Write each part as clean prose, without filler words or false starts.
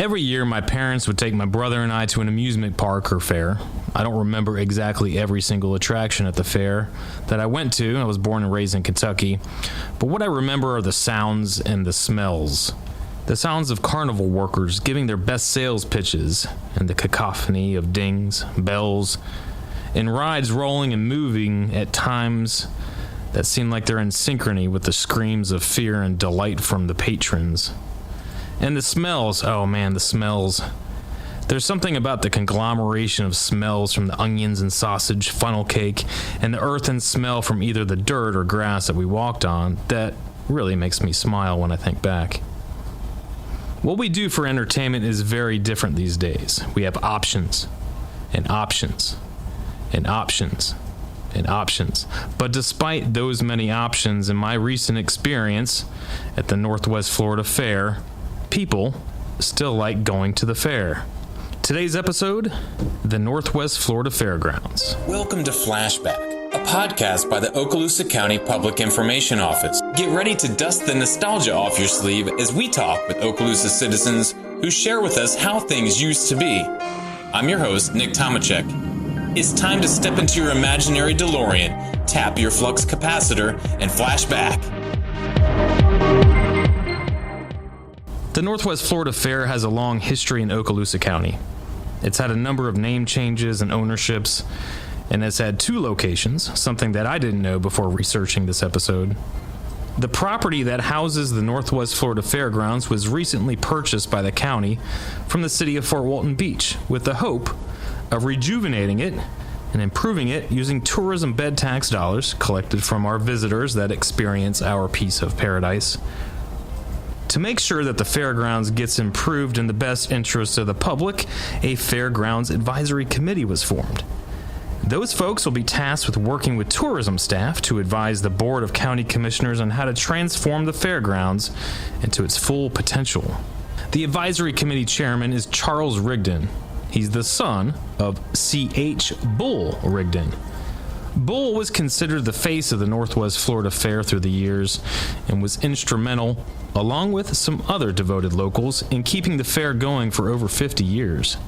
Every year, my parents would take my brother and I to an amusement park or fair. I don't remember exactly every single attraction at the fair that I went to. I was born and raised in Kentucky. But what I remember are the sounds and the smells. The sounds of carnival workers giving their best sales pitches, and the cacophony of dings, bells, and rides rolling and moving at times that seem like they're in synchrony with the screams of fear and delight from the patrons. And the smells, oh man, the smells. There's something about the conglomeration of smells from the onions and sausage, funnel cake, and the earthen smell from either the dirt or grass that we walked on that really makes me smile when I think back. What we do for entertainment is very different these days. We have options, and options, and options, and options. But despite those many options, in my recent experience at the Northwest Florida Fair, people still like going to the fair. Today's episode, the Northwest Florida Fairgrounds. Welcome to Flashback, a podcast by the Okaloosa County Public Information Office. Get ready to dust the nostalgia off your sleeve as we talk with Okaloosa citizens who share with us how things used to be. I'm your host, Nick Tomachek. It's time to step into your imaginary DeLorean, tap your flux capacitor, and flash back. The Northwest Florida Fair has a long history in Okaloosa County. It's had a number of name changes and ownerships, and has had 2 locations, something that I didn't know before researching this episode. The property that houses the Northwest Florida Fairgrounds was recently purchased by the county from the city of Fort Walton Beach with the hope of rejuvenating it and improving it using tourism bed tax dollars collected from our visitors that experience our piece of paradise. To make sure that the fairgrounds gets improved in the best interest of the public, a Fairgrounds Advisory Committee was formed. Those folks will be tasked with working with tourism staff to advise the Board of County Commissioners on how to transform the fairgrounds into its full potential. The Advisory Committee chairman is Charles Rigdon. He's the son of C.H. Bull Rigdon. Bull was considered the face of the Northwest Florida Fair through the years and was instrumental, along with some other devoted locals, in keeping the fair going for over 50 years.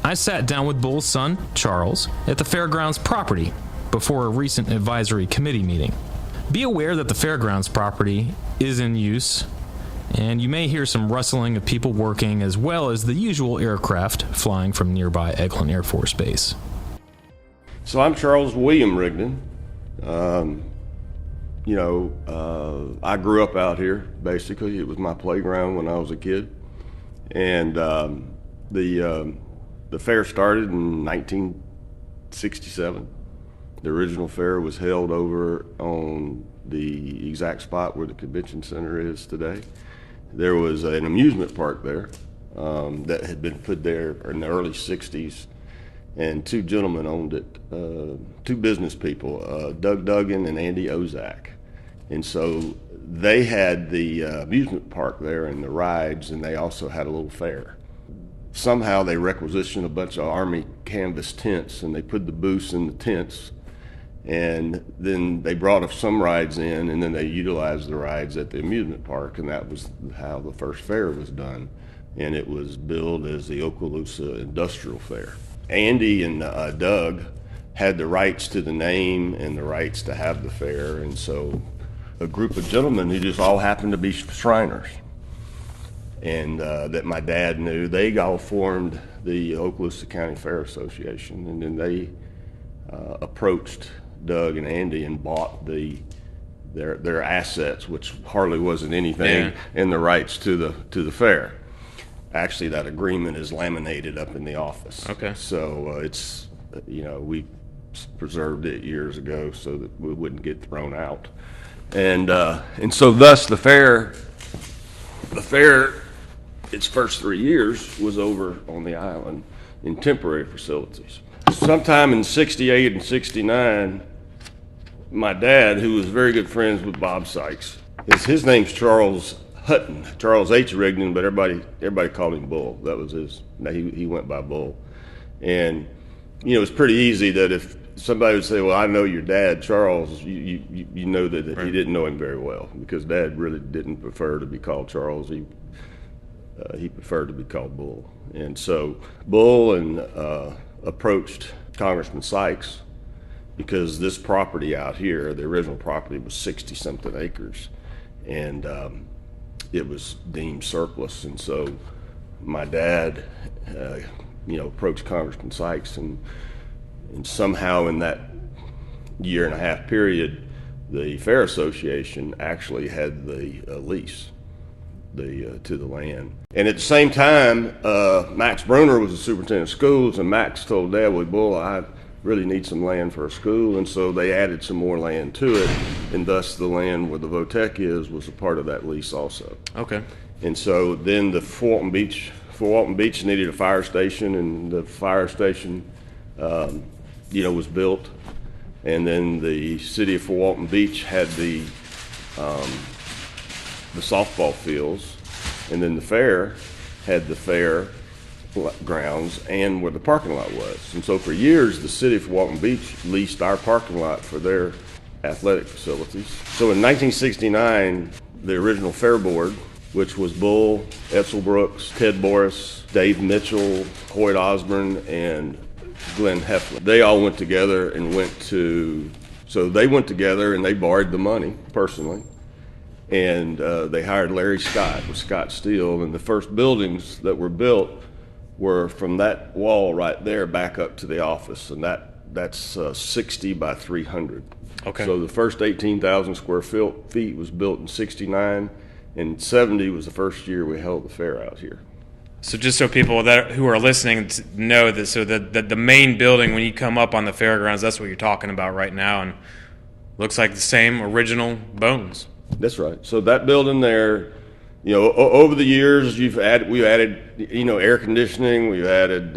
I sat down with Bull's son, Charles, at the fairgrounds property before a recent advisory committee meeting. Be aware that the fairgrounds property is in use, and you may hear some rustling of people working as well as the usual aircraft flying from nearby Eglin Air Force Base. So I'm Charles William Rigdon. I grew up out here, basically. It was my playground when I was a kid. And the fair started in 1967. The original fair was held over on the exact spot where the convention center is today. There was an amusement park there that had been put there in the early 60s. And 2 gentlemen owned it, 2 business people, Doug Duggan and Andy Ozak. And so they had the amusement park there and the rides, and they also had a little fair. Somehow they requisitioned a bunch of Army canvas tents, and they put the booths in the tents, and then they brought some rides in, and then they utilized the rides at the amusement park, and that was how the first fair was done. And it was billed as the Okaloosa Industrial Fair. Andy and Doug had the rights to the name and the rights to have the fair, and so a group of gentlemen who just all happened to be Shriners, and that my dad knew, they all formed the Okaloosa County Fair Association, and then they approached Doug and Andy and bought their assets, which hardly wasn't anything, and the rights to the fair. Actually, that agreement is laminated up in the office. Okay. So it's, we preserved it years ago so that we wouldn't get thrown out. And so thus the fair, its first 3 years was over on the island in temporary facilities. Sometime in 68 and 69, my dad, who was very good friends with Bob Sykes, his name's Charles Hutton, Charles H. Rigdon, but everybody called him Bull. That was he went by Bull. And, it's pretty easy that if somebody would say, well, I know your dad, Charles, you know that he didn't know him very well, because Dad really didn't prefer to be called Charles. He preferred to be called Bull. And so Bull approached Congressman Sykes because this property out here, the original property, was 60-something acres, and it was deemed surplus. And so my dad, approached Congressman Sykes, and somehow in that year-and-a-half period, the Fair Association actually had the lease to the land. And at the same time, Max Bruner was the superintendent of schools, and Max told Dad, well, Bull, I really need some land for a school, and so they added some more land to it, and thus the land where the Votech was a part of that lease also. Okay. And so then the Fort Walton Beach needed a fire station, and the fire station, was built. And then the city of Fort Walton Beach had the softball fields, and then the fair had the fair grounds and where the parking lot was. And so for years, the city of Fort Walton Beach leased our parking lot for their athletic facilities. So in 1969, the original fair board, which was Bull, Edsel Brooks, Ted Boris, Dave Mitchell, Hoyt Osborne, and Glenn Heflin, they all went together and they went together and they borrowed the money personally. And they hired Larry Scott with Scott Steel, and the first buildings that were built were from that wall right there back up to the office, and that's 60 by 300. Okay. So the first 18,000 square feet was built in 69, and 70 was the first year we held the fair out here. So just so people who are listening know that, so that the main building, when you come up on the fairgrounds, that's what you're talking about right now, and looks like the same original bones. That's right. So that building there, over the years, we've added, air conditioning. We've added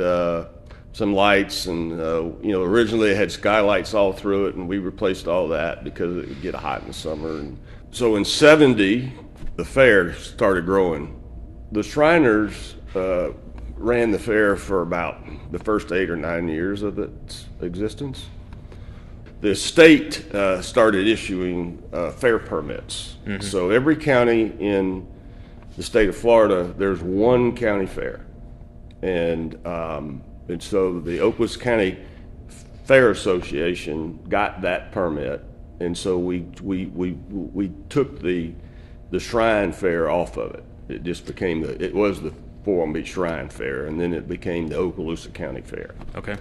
some lights, and originally it had skylights all through it, and we replaced all that because it would get hot in the summer. And so in 70, the fair started growing. The Shriners ran the fair for about the first 8 or 9 years of its existence. The state started issuing fair permits. Mm-hmm. So every county in the state of Florida, there's one county fair. And so the Okaloosa County Fair Association got that permit. And so we took the Shrine Fair off of it. It just became it was the Fort Walton Beach Shrine Fair, and then it became the Okaloosa County Fair. Okay.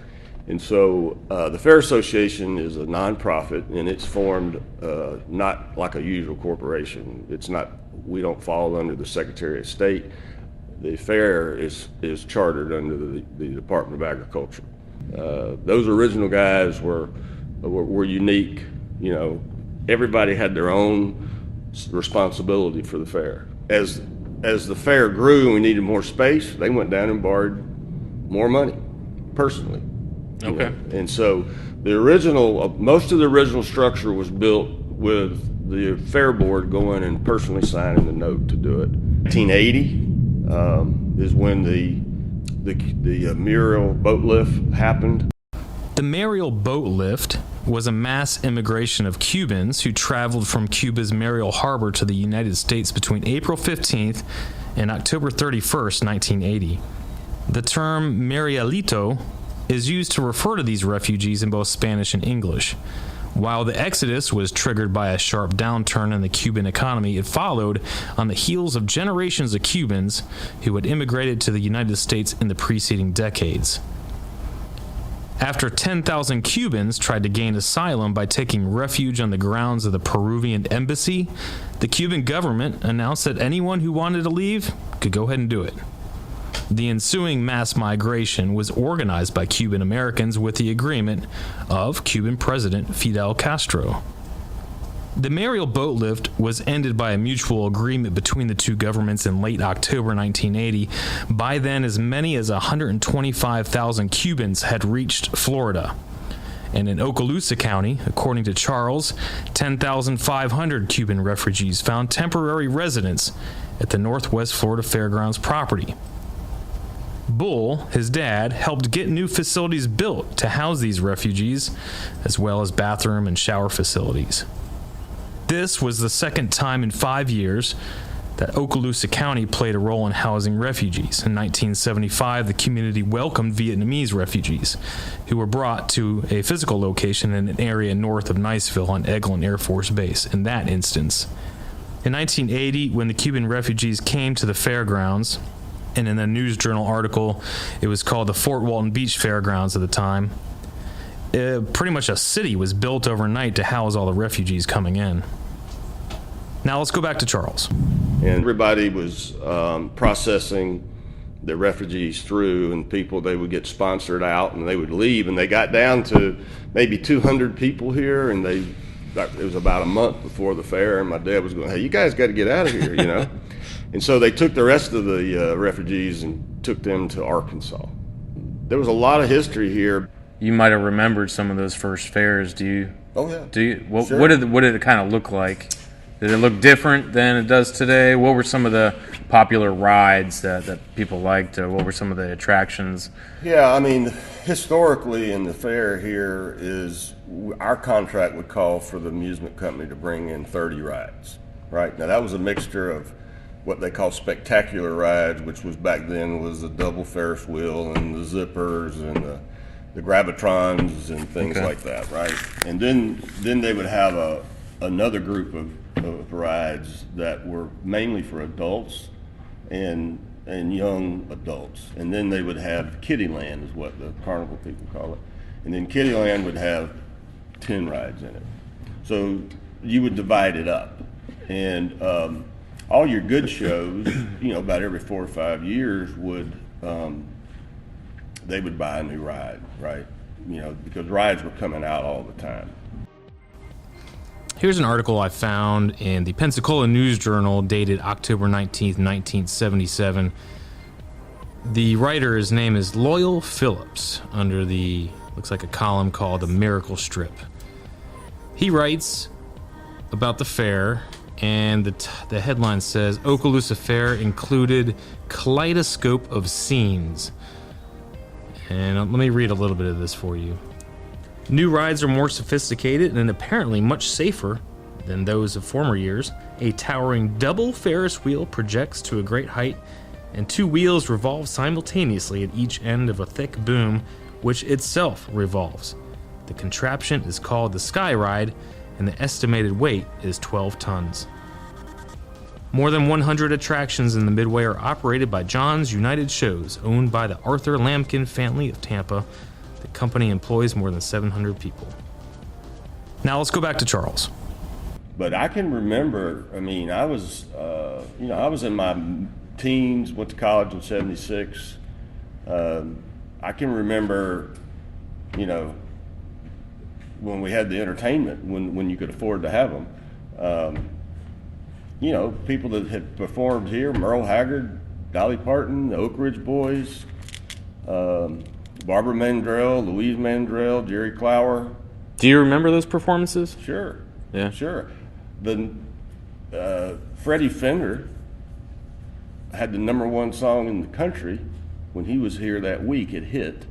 And so the Fair Association is a nonprofit, and it's formed not like a usual corporation. We don't fall under the Secretary of State. The fair is chartered under the Department of Agriculture. Those original guys were unique. Everybody had their own responsibility for the fair. As the fair grew and we needed more space, they went down and borrowed more money personally. Okay. And so most of the original structure was built with the fair board going and personally signing the note to do it. 1980 is when the Muriel boat lift happened. The Mariel boat lift was a mass immigration of Cubans who traveled from Cuba's Mariel Harbor to the United States between April 15th and October 31st, 1980. The term Marielito is used to refer to these refugees in both Spanish and English. While the exodus was triggered by a sharp downturn in the Cuban economy, it followed on the heels of generations of Cubans who had immigrated to the United States in the preceding decades. After 10,000 Cubans tried to gain asylum by taking refuge on the grounds of the Peruvian embassy, the Cuban government announced that anyone who wanted to leave could go ahead and do it. The ensuing mass migration was organized by Cuban Americans with the agreement of Cuban President Fidel Castro. The Mariel boat lift was ended by a mutual agreement between the two governments in late October 1980. By then, as many as 125,000 Cubans had reached Florida. And in Okaloosa County, according to Charles, 10,500 Cuban refugees found temporary residence at the Northwest Florida Fairgrounds property. Bull, his dad, helped get new facilities built to house these refugees, as well as bathroom and shower facilities. This was the second time in 5 years that Okaloosa County played a role in housing refugees. In 1975, the community welcomed Vietnamese refugees who were brought to a physical location in an area north of Niceville on Eglin Air Force Base. In that instance, in 1980, when the Cuban refugees came to the Fairgrounds, and in a News Journal article, it was called the Fort Walton Beach Fairgrounds at the time, pretty much a city was built overnight to house all the refugees coming in. Now let's go back to Charles. And everybody was processing the refugees through, and people, they would get sponsored out and they would leave, and they got down to maybe 200 people here, and it was about a month before the fair, and my dad was going, hey, you guys got to get out of here, you know. And so they took the rest of the refugees and took them to Arkansas. There was a lot of history here. You might have remembered some of those first fairs. Do you? Oh yeah. Do you? What, Sure. what did it kind of look like? Did it look different than it does today? What were some of the popular rides that people liked? What were some of the attractions? Yeah, I mean, historically in the fair here is our contract would call for the amusement company to bring in 30 rides, right? Now that was a mixture of what they call spectacular rides, which was back then was the double Ferris wheel and the zippers and the gravitrons and things like that, right? And then they would have another group of rides that were mainly for adults and young adults. And then they would have Kittyland is what the carnival people call it. And then Kittyland would have 10 rides in it. So you would divide it up. And all your good shows, you know, about every 4 or 5 years they would buy a new ride, right? You know, because rides were coming out all the time. Here's an article I found in the Pensacola News Journal dated October 19th, 1977. The writer's name is Loyal Phillips, under looks like a column called The Miracle Strip. He writes about the fair, and the headline says, Okaloosa Fair included kaleidoscope of scenes. And let me read a little bit of this for you. New rides are more sophisticated and apparently much safer than those of former years. A towering double Ferris wheel projects to a great height, and 2 wheels revolve simultaneously at each end of a thick boom, which itself revolves. The contraption is called the Sky Ride, and the estimated weight is 12 tons. More than 100 attractions in the Midway are operated by John's United Shows, owned by the Arthur Lambkin family of Tampa. The company employs more than 700 people. Now let's go back to Charles. But I can remember, I mean, I was in my teens, went to college in 76. I can remember, you know, when we had the entertainment, when you could afford to have them. You know, people that had performed here, Merle Haggard, Dolly Parton, the Oak Ridge Boys, Barbara Mandrell, Louise Mandrell, Jerry Clower. Do you remember those performances? Sure. Yeah. Sure. Freddie Fender had the #1 song in the country when he was here that week. It hit,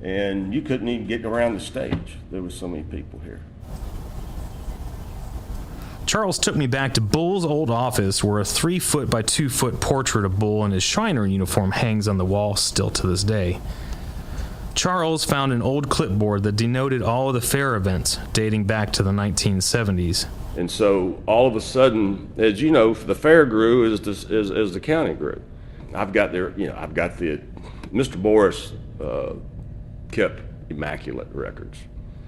and you couldn't even get around the stage. There was so many people here. Charles took me back to Bull's old office, where a 3-foot by 2-foot portrait of Bull in his Shiner uniform hangs on the wall still to this day. Charles found an old clipboard that denoted all of the fair events dating back to the 1970s. And so all of a sudden, as you know, the fair grew as the county grew. Mr. Boris kept immaculate records.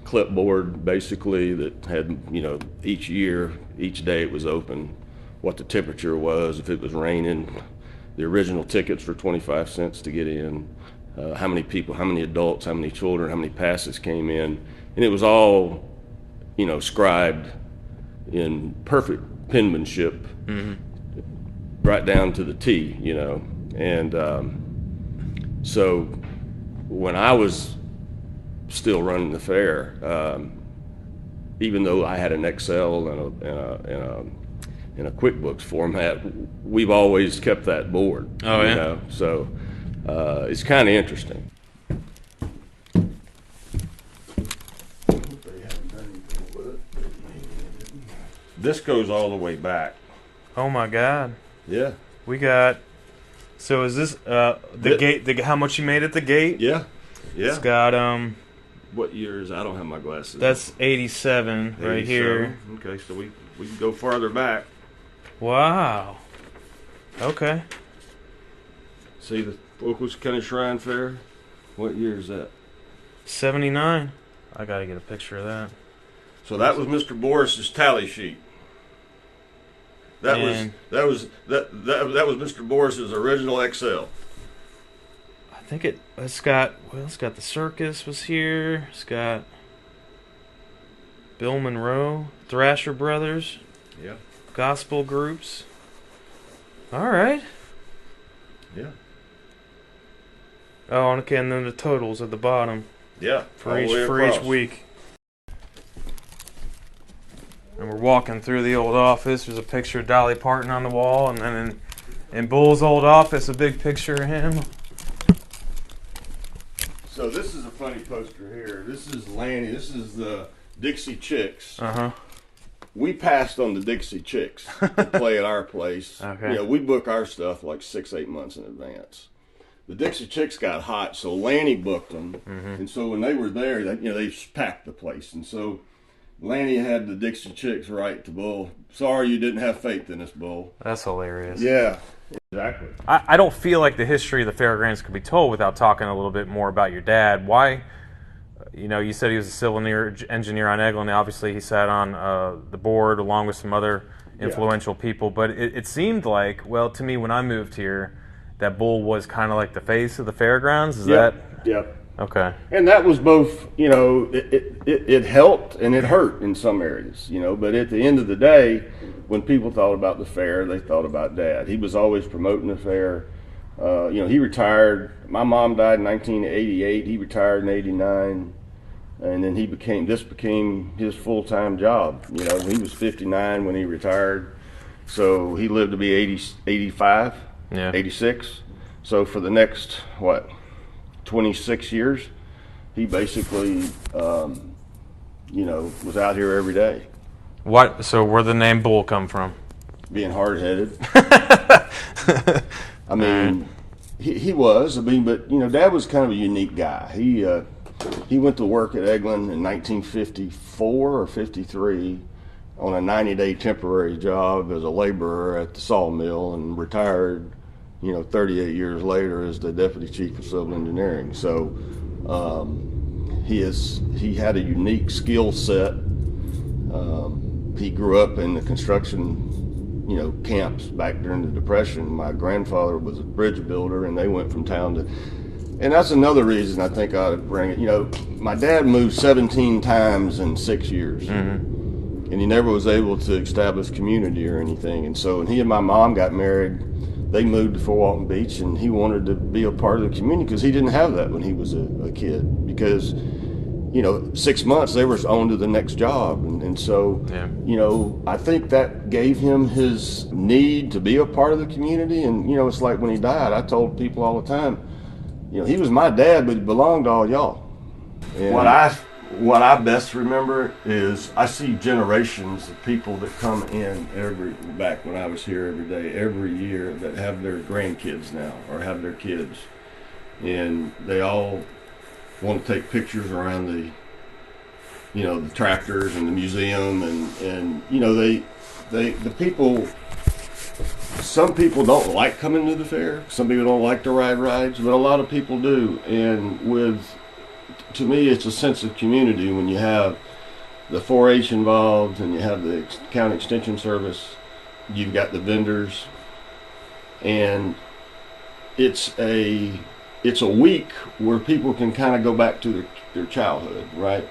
Clipboard basically that had, you know, each year, each day it was open, what the temperature was, if it was raining, the original tickets for 25 cents to get in, how many people, how many adults, how many children, how many passes came in, and it was all, you know, scribed in perfect penmanship, right down to the T, you know. And so when I was still running the fair, even though I had an Excel and a QuickBooks format, we've always kept that board. Oh, yeah. You know? So it's kind of interesting. This goes all the way back. Oh my God. Yeah. We got. So is this the gate? How much you made at the gate? Yeah. It's got What years? I don't have my glasses. That's 87 right here. Okay, so we can go farther back. Wow. Okay. See the Okaloosa County Shrine Fair? What year is that? 79. I gotta get a picture of that. So that was Mr. Boris's tally sheet. That was Mr. Boris's original Excel. I think it's got the circus was here. It's got Bill Monroe, Thrasher Brothers. Yeah. Gospel groups. All right. Yeah. Oh, okay, and then the totals at the bottom. Yeah. For each week. And we're walking through the old office. There's a picture of Dolly Parton on the wall, and then in Bull's old office, a big picture of him. So this is a funny poster here. This is Lanny. This is the Dixie Chicks. Uh-huh. We passed on the Dixie Chicks to play at our place. Okay. You know, we book our stuff like 6-8 months in advance. The Dixie Chicks got hot, so Lanny booked them. Mm-hmm. And so when they were there, they packed the place. And so Lanny had the Dixie Chicks write to Bull, "Sorry you didn't have faith in us, Bull." That's hilarious. Yeah, exactly. I don't feel like the history of the Fairgrounds could be told without talking a little bit more about your dad. Why? You said he was a civil engineer on Eglin. Obviously, he sat on the board along with some other influential people. But it seemed like, well, to me, when I moved here, that Bull was kind of like the face of the Fairgrounds. Is that? Yep. Okay. And that was both, it helped and it hurt in some areas, But at the end of the day, when people thought about the fair, they thought about Dad. He was always promoting the fair. He retired. My mom died in 1988. He retired in 89. And then this became his full-time job. He was 59 when he retired. So he lived to be 85, 86. So for the next, 26 years, he basically, was out here every day. So where'd the name Bull come from? Being hard-headed. I mean, he was. But Dad was kind of a unique guy. He went to work at Eglin in 1954 or 53 on a 90-day temporary job as a laborer at the sawmill and retired, 38 years later as the deputy chief of civil engineering. So he had a unique skill set. He grew up in the construction camps back during the Depression. My grandfather was a bridge builder, and they went from town to. And that's another reason I think I ought to bring it. My dad moved 17 times in 6 years, mm-hmm. and he never was able to establish community or anything. And so when he and my mom got married, they moved to Fort Walton Beach, and he wanted to be a part of the community because he didn't have that when he was a kid. Because 6 months they were on to the next job, and so I think that gave him his need to be a part of the community. And it's like when he died, I told people all the time, he was my dad, but he belonged to all y'all. And what I best remember is I see generations of people that come in back when I was here every day, every year, that have their grandkids now or have their kids, and they all want to take pictures around the tractors and the museum, and the people. Some people don't like coming to the fair. Some people don't like to ride rides, but a lot of people do. And to me, it's a sense of community when you have the 4-H involved and you have the county extension service. You've got the vendors, and it's a week where people can kind of go back to their childhood, right?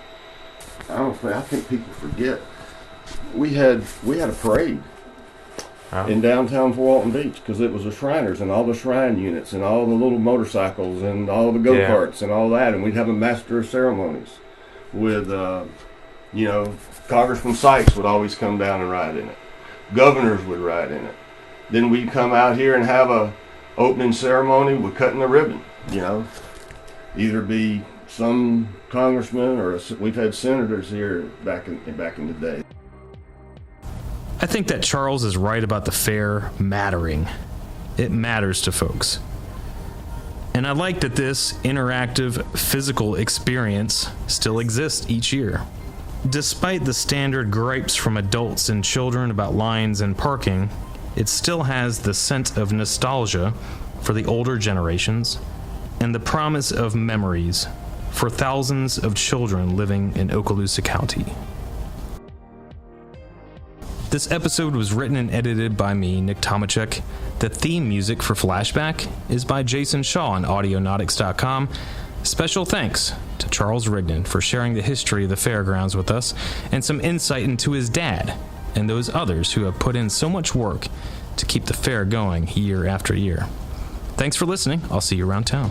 I think people forget. We had a parade. In downtown Fort Walton Beach, because it was the Shriners and all the Shrine units and all the little motorcycles and all the go-karts and all that, and we'd have a master of ceremonies with, Congressman Sykes would always come down and ride in it. Governors would ride in it. Then we'd come out here and have a opening ceremony with cutting the ribbon, either be some congressman or we've had senators here back in the day. I think that Charles is right about the fair mattering. It matters to folks. And I like that this interactive physical experience still exists each year. Despite the standard gripes from adults and children about lines and parking, it still has the scent of nostalgia for the older generations and the promise of memories for thousands of children living in Okaloosa County. This episode was written and edited by me, Nick Tomachek. The theme music for Flashback is by Jason Shaw on Audionautics.com. Special thanks to Charles Rigdon for sharing the history of the Fairgrounds with us and some insight into his dad and those others who have put in so much work to keep the fair going year after year. Thanks for listening. I'll see you around town.